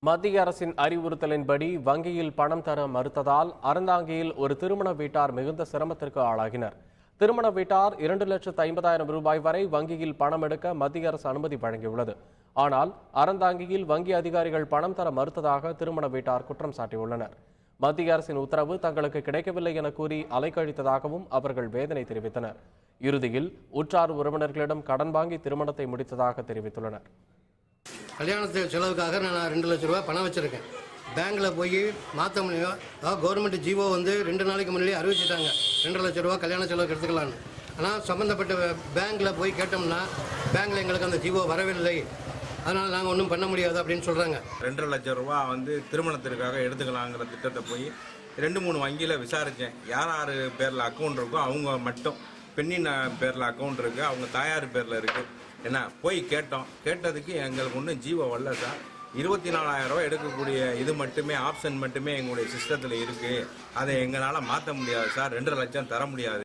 மத்திய அரசின் அறிவுறுத்தலின்படி வங்கியில் பணம் தர மறுத்ததால் அறந்தாங்கியில் ஒரு திருமண வீட்டார் மிகுந்த சிரமத்திற்கு ஆளாகினர். திருமண வீட்டார் 2,50,000 ரூபாய் வரை வங்கியில் பணம் எடுக்க மத்திய அரசு அனுமதி வழங்கியுள்ளது. ஆனால் அறந்தாங்கியில் வங்கி அதிகாரிகள் பணம் தர மறுத்ததாக திருமண வீட்டார் குற்றம் சாட்டியுள்ளனர். மத்திய அரசின் உத்தரவு தங்களுக்கு கிடைக்கவில்லை என கூறி அலைக்கழித்ததாகவும் அவர்கள் வேதனை தெரிவித்தனர். இறுதியில் உற்றார் உறவினர்களிடம் கடன் வாங்கி திருமணத்தை முடித்ததாக தெரிவித்துள்ளனர். கல்யாணத்து செலவுக்காக நான் 2 லட்ச ரூபா பணம் வச்சுருக்கேன். பேங்க்கில் போய் மாற்ற முடியும். அதாவது கவர்மெண்ட் ஜிஓ 2 நாளைக்கு முன்னாடி அறிவிச்சிட்டாங்க 2 லட்ச ரூபா கல்யாண செலவுக்கு எடுத்துக்கலான்னு. ஆனால் சம்மந்தப்பட்ட பேங்க்கில் போய் கேட்டோம்னா பேங்க்கில் எங்களுக்கு அந்த ஜிஓ வரவில்லை, அதனால் நாங்கள் ஒன்றும் பண்ண முடியாது அப்படின்னு சொல்கிறாங்க. 2 லட்சம் ரூபா திருமணத்திற்காக எடுத்துக்கலாங்கிற திட்டத்தை போய் 2-3 வங்கியில் விசாரித்தேன். யார் யார் பேரில் அக்கௌண்ட் இருக்கோ அவங்க மட்டும், பெண்ணின் பேரில் அக்கௌண்ட் இருக்குது, அவங்க தாயார் பேரில் இருக்குது. என்ன போய் கேட்டதுக்கு எங்களுக்கு ஒன்றும் ஜீவோ வரல சார். 24,000 ரூபா எடுக்கக்கூடிய இது மட்டுமே ஆப்ஷன் மட்டுமே எங்களுடைய சிஸ்டத்தில் இருக்குது. அதை எங்களால் மாற்ற முடியாது சார். 2 லட்சம் தர முடியாது.